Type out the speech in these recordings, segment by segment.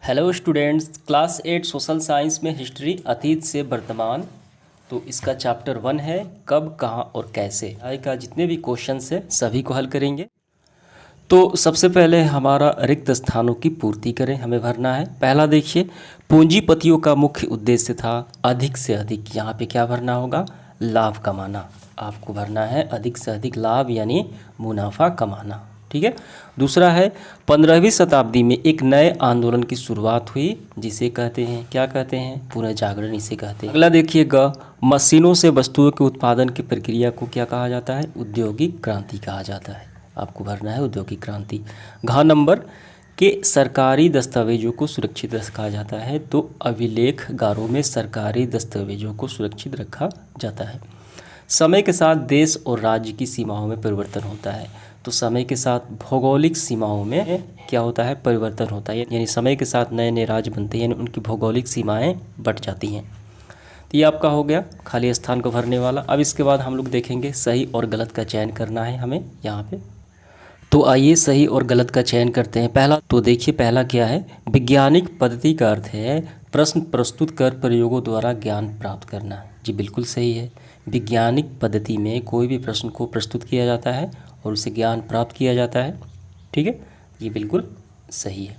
Hello students, class 8 social science में history अतीत से वर्तमान। तो इसका चैप्टर 1 है कब, कहाँ और कैसे। आय का जितने भी क्वेश्चंस हैं सभी को हल करेंगे। तो सबसे पहले हमारा रिक्त स्थानों की पूर्ति करें, हमें भरना है। पहला देखिए, पूंजीपतियों का मुख्य उद्देश्य था अधिक से अधिक, यहाँ पे क्या भरना होगा, लाभ कमाना। आपको भरना है अधिक से अधिक लाभ यानी मुनाफा कमाना। ठीक है। दूसरा है 15वीं शताब्दी में एक नए आंदोलन की शुरुआत हुई जिसे कहते हैं, क्या कहते हैं, पुनर्जागरण इसे कहते हैं। अगला देखिएगा, मशीनों से वस्तुओं के उत्पादन की प्रक्रिया को क्या कहा जाता है, औद्योगिक क्रांति कहा जाता है। आपको भरना है औद्योगिक क्रांति। घ नंबर के सरकारी दस्तावेजों को सुरक्षित रखा जाता है, तो अभिलेखगारों में सरकारी दस्तावेजों को सुरक्षित रखा जाता है। समय के साथ देश और राज्य की सीमाओं में परिवर्तन होता है, तो समय के साथ भौगोलिक सीमाओं में क्या होता है, परिवर्तन होता है, यानी समय के साथ नए नए राज्य बनते हैं, यानी उनकी भौगोलिक सीमाएं बढ़ जाती हैं। तो ये आपका हो गया खाली स्थान को भरने वाला। अब इसके बाद हम लोग देखेंगे सही और गलत का चयन करना है हमें यहाँ पे। तो आइए सही और गलत का चयन करते हैं। पहला तो देखिए, पहला क्या है, वैज्ञानिक पद्धति का अर्थ है प्रश्न प्रस्तुत कर प्रयोगों द्वारा ज्ञान प्राप्त करना। जी बिल्कुल सही है। वैज्ञानिक पद्धति में कोई भी प्रश्न को प्रस्तुत किया जाता है और उसे ज्ञान प्राप्त किया जाता है। ठीक है, ये बिल्कुल सही है।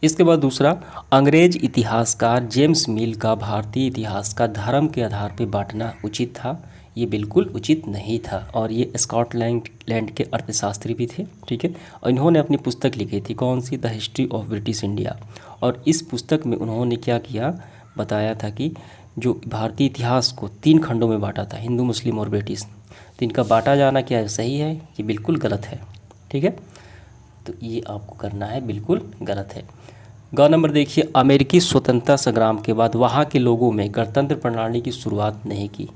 इसके बाद दूसरा, अंग्रेज इतिहासकार जेम्स मिल का भारतीय इतिहास का धर्म के आधार पर बांटना उचित था। ये बिल्कुल उचित नहीं था, और ये स्कॉटलैंड के अर्थशास्त्री भी थे। ठीक है, और इन्होंने अपनी पुस्तक लिखी थी, कौन सी, the history of British India. और इस पुस्तक में उन्होंने क्या किया, बताया था कि जो भारतीय इतिहास को 3 खंडों में बांटा था, हिंदू, मुस्लिम और ब्रिटिश। तो इनका बांटा जाना क्या सही है, ये बिल्कुल गलत है। ठीक है, तो ये आपको करना है, बिल्कुल गलत है। ग नंबर देखिए, अमेरिकी स्वतंत्रता संग्राम के बाद वहाँ के लोगों में गणतंत्र प्रणाली की शुरुआत नहीं की।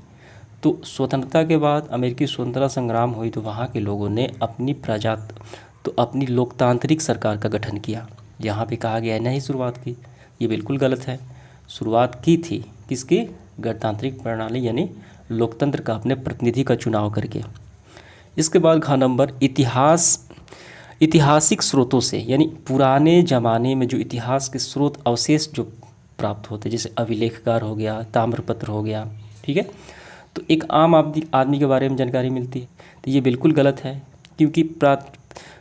तो स्वतंत्रता के बाद अमेरिकी स्वतंत्रता संग्राम हुई तो वहाँ के लोगों ने अपनी लोकतांत्रिक सरकार का गठन किया। यहाँ पे कहा गया है नहीं शुरुआत की, ये बिल्कुल गलत है। शुरुआत की थी किसकी, गणतांत्रिक प्रणाली यानी लोकतंत्र का, अपने प्रतिनिधि का चुनाव करके। इसके बाद घ नंबर, ऐतिहासिक स्रोतों से, यानी पुराने ज़माने में जो इतिहास के स्रोत अवशेष जो प्राप्त होते, जैसे अभिलेखकार हो गया, ताम्रपत्र हो गया। ठीक है, तो एक आम आदमी के बारे में जानकारी मिलती है। तो ये बिल्कुल गलत है, क्योंकि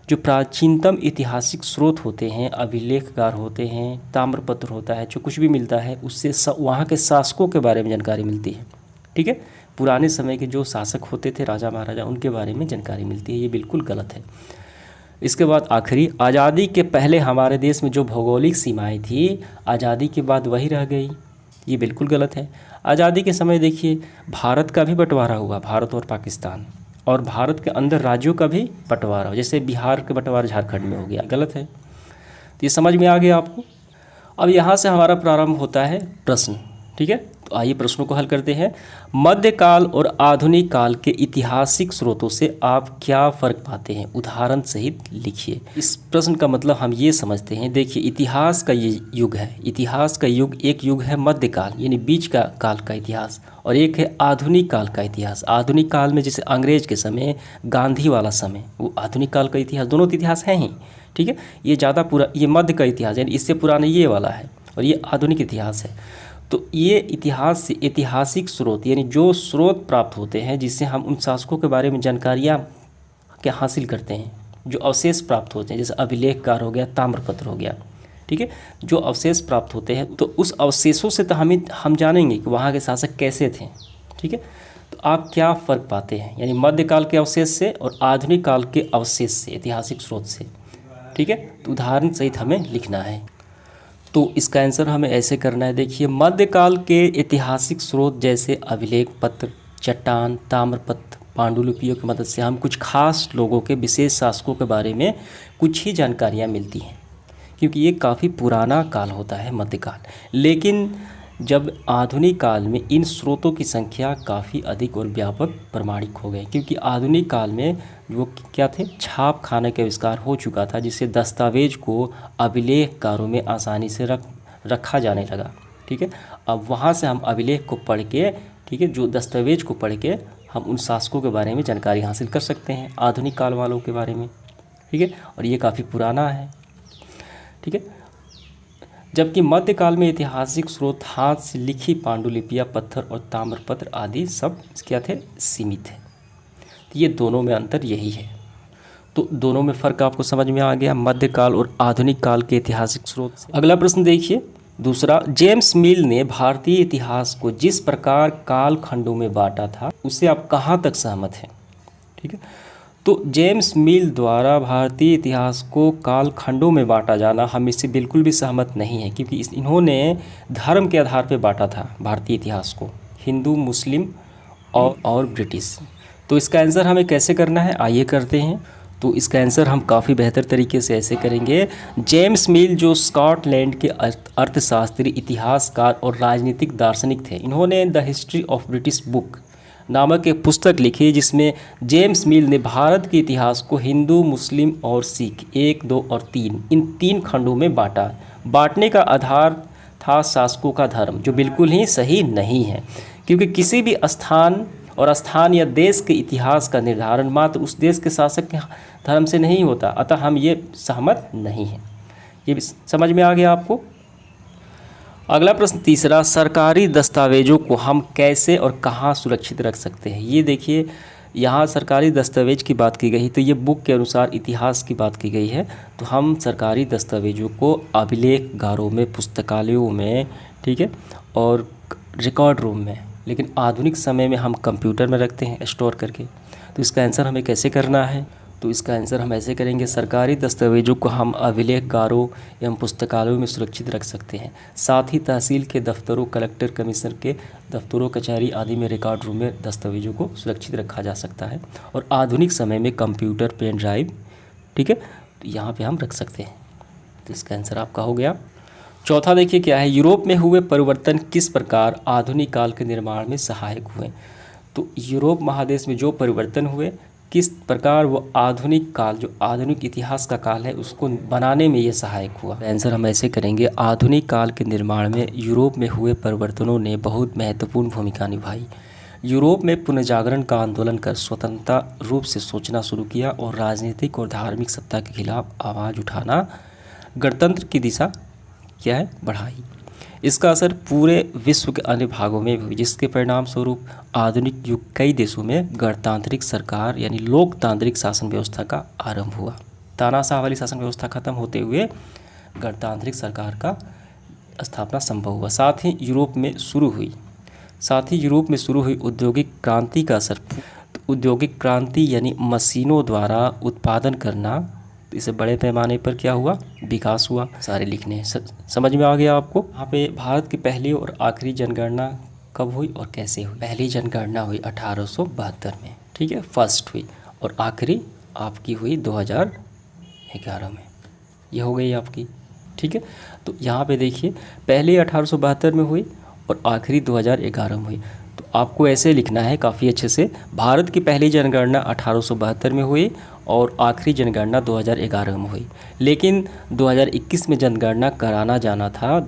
जो प्राचीनतम ऐतिहासिक स्रोत होते हैं, अभिलेखकार होते हैं, ताम्रपत्र होता है, जो कुछ भी मिलता है उससे वहाँ के शासकों के बारे में जानकारी मिलती है। ठीक है, पुराने समय के जो शासक होते थे, राजा महाराजा, उनके बारे में जानकारी मिलती है। ये बिल्कुल गलत है। इसके बाद आखिरी, आज़ादी के पहले हमारे देश में जो भौगोलिक सीमाएँ थी, आज़ादी के बाद वही रह गई। ये बिल्कुल गलत है। आज़ादी के समय देखिए भारत का भी बंटवारा हुआ, भारत और पाकिस्तान, और भारत के अंदर राज्यों का भी बंटवारा हो, जैसे बिहार का बंटवारा झारखंड में हो गया, गलत है। तो ये समझ में आ गया आपको। अब यहाँ से हमारा प्रारंभ होता है प्रश्न। ठीक है, तो आइए प्रश्नों को हल करते हैं। मध्यकाल और आधुनिक काल के ऐतिहासिक स्रोतों से आप क्या फ़र्क पाते हैं, उदाहरण सहित लिखिए। इस प्रश्न का मतलब हम ये समझते हैं, देखिए इतिहास का ये युग है, इतिहास का युग, एक युग है मध्यकाल यानी बीच का काल का इतिहास, और एक है आधुनिक काल का इतिहास। आधुनिक काल में जैसे अंग्रेज के समय, गांधी वाला समय, वो आधुनिक काल का इतिहास, दोनों तो इतिहास हैं ही। ठीक है, ये ज़्यादा ये मध्य का इतिहास यानी इससे पुराना ये वाला है, और ये आधुनिक इतिहास है। तो ये इतिहास से ऐतिहासिक स्रोत, यानी जो स्रोत प्राप्त होते हैं जिससे हम उन शासकों के बारे में जानकारियाँ क्या हासिल करते हैं, जो अवशेष प्राप्त होते हैं, जैसे अभिलेखकार हो गया, ताम्रपत्र हो गया। ठीक है, जो अवशेष प्राप्त होते हैं, तो उस अवशेषों से तो हम जानेंगे कि वहाँ के शासक कैसे थे। ठीक है, तो आप क्या फ़र्क पाते हैं, यानी मध्यकाल के अवशेष से और आधुनिक काल के अवशेष से, ऐतिहासिक स्रोत से। ठीक है, तो उदाहरण सहित हमें लिखना है। तो इसका आंसर हमें ऐसे करना है, देखिए मध्यकाल के ऐतिहासिक स्रोत जैसे अभिलेख पत्र, चट्टान, ताम्रपत्र, पांडुलिपियों की मदद से हम कुछ खास लोगों के, विशेष शासकों के बारे में कुछ ही जानकारियाँ मिलती हैं, क्योंकि ये काफ़ी पुराना काल होता है मध्यकाल। लेकिन जब आधुनिक काल में इन स्रोतों की संख्या काफ़ी अधिक और व्यापक प्रमाणिक हो गए, क्योंकि आधुनिक काल में वो क्या थे, छाप खाने का आविष्कार हो चुका था, जिससे दस्तावेज को अभिलेखकारों में आसानी से रखा जाने लगा। ठीक है, अब वहाँ से हम अभिलेख को पढ़ के, ठीक है, जो दस्तावेज को पढ़ के हम उन शासकों के बारे में जानकारी हासिल कर सकते हैं, आधुनिक काल वालों के बारे में। ठीक है, और ये काफ़ी पुराना है। ठीक है, जबकि मध्यकाल में ऐतिहासिक स्रोत हाथ से लिखी पांडुलिपियाँ, पत्थर और ताम्रपत्र आदि सब क्या थे, सीमित है। तो ये दोनों में अंतर यही है। तो दोनों में फ़र्क आपको समझ में आ गया, मध्यकाल और आधुनिक काल के ऐतिहासिक स्रोत से। अगला प्रश्न देखिए दूसरा, जेम्स मिल ने भारतीय इतिहास को जिस प्रकार काल खंडों में बांटा था उससे आप कहाँ तक सहमत हैं? ठीक है, तो जेम्स मिल द्वारा भारतीय इतिहास को काल खंडों में बांटा जाना हम इससे बिल्कुल भी सहमत नहीं है, क्योंकि इन्होंने धर्म के आधार पर बांटा था भारतीय इतिहास को, हिंदू, मुस्लिम और ब्रिटिश। तो इसका आंसर हमें कैसे करना है, आइए करते हैं। तो इसका आंसर हम काफ़ी बेहतर तरीके से ऐसे करेंगे। जेम्स मिल जो स्कॉटलैंड के अर्थशास्त्री, इतिहासकार और राजनीतिक दार्शनिक थे, इन्होंने the history of British book नामक एक पुस्तक लिखी, जिसमें जेम्स मिल ने भारत के इतिहास को हिंदू, मुस्लिम और सिख 1, 2 और 3 इन 3 खंडों में बांटा। बांटने का आधार था शासकों का धर्म, जो बिल्कुल ही सही नहीं है, क्योंकि किसी भी स्थान या देश के इतिहास का निर्धारण मात्र उस देश के शासक के धर्म से नहीं होता। अतः हम ये सहमत नहीं हैं। ये भी समझ में आ गया आपको। अगला प्रश्न तीसरा, सरकारी दस्तावेजों को हम कैसे और कहाँ सुरक्षित रख सकते हैं? ये देखिए, यहाँ सरकारी दस्तावेज की बात की गई, तो ये बुक के अनुसार इतिहास की बात की गई है। तो हम सरकारी दस्तावेजों को अभिलेखगारों में, पुस्तकालयों में, ठीक है, और रिकॉर्ड रूम में, लेकिन आधुनिक समय में हम कंप्यूटर में रखते हैं स्टोर करके। तो इसका आंसर हमें कैसे करना है? तो इसका आंसर हम ऐसे करेंगे, सरकारी दस्तावेजों को हम अभिलेखगारों एवं पुस्तकालयों में सुरक्षित रख सकते हैं। साथ ही तहसील के दफ्तरों, कलेक्टर, कमिश्नर के दफ्तरों, कचहरी आदि में रिकॉर्ड रूम में दस्तावेजों को सुरक्षित रखा जा सकता है। और आधुनिक समय में कंप्यूटर, पेन ड्राइव, ठीक है, तो यहाँ पर हम रख सकते हैं। तो इसका आंसर आपका हो गया। चौथा देखिए क्या है, यूरोप में हुए परिवर्तन किस प्रकार आधुनिक काल के निर्माण में सहायक हुए? तो यूरोप महादेश में जो परिवर्तन हुए, किस प्रकार वो आधुनिक काल, जो आधुनिक इतिहास का काल है, उसको बनाने में ये सहायक हुआ। आंसर हम ऐसे करेंगे, आधुनिक काल के निर्माण में यूरोप में हुए परिवर्तनों ने बहुत महत्वपूर्ण भूमिका निभाई। यूरोप में पुनर्जागरण का आंदोलन कर स्वतंत्र रूप से सोचना शुरू किया और राजनीतिक और धार्मिक सत्ता के खिलाफ आवाज़ उठाना गणतंत्र की दिशा क्या है, बढ़ाई। इसका असर पूरे विश्व के अन्य भागों में भी हुई, जिसके परिणाम स्वरूप आधुनिक युग कई देशों में गणतांत्रिक सरकार यानी लोकतांत्रिक शासन व्यवस्था का आरंभ हुआ। तानाशाह वाली शासन व्यवस्था खत्म होते हुए गणतांत्रिक सरकार का स्थापना संभव हुआ। साथ ही यूरोप में शुरू हुई औद्योगिक क्रांति का असर। तो औद्योगिक क्रांति यानी मशीनों द्वारा उत्पादन करना, इसे बड़े पैमाने पर क्या हुआ, विकास हुआ। सारे लिखने समझ में आ गया आपको। यहाँ पे भारत की पहली और आखिरी जनगणना कब हुई और कैसे हुई? पहली जनगणना हुई 1872 में, ठीक है, फर्स्ट हुई, और आखिरी आपकी हुई 2011 में। ये हो गई आपकी, ठीक है। तो यहाँ पे देखिए, पहले 1872 में हुई और आखिरी 2011 में हुई। तो आपको ऐसे लिखना है काफ़ी अच्छे से, भारत की पहली जनगणना 1872 में हुई और आखिरी जनगणना 2011 में हुई, लेकिन 2021 में जनगणना कराना जाना था।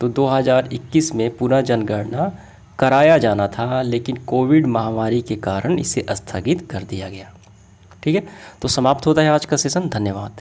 तो 2021 में पुनः जनगणना कराया जाना था, लेकिन कोविड महामारी के कारण इसे स्थगित कर दिया गया। ठीक है, तो समाप्त होता है आज का सेशन। धन्यवाद।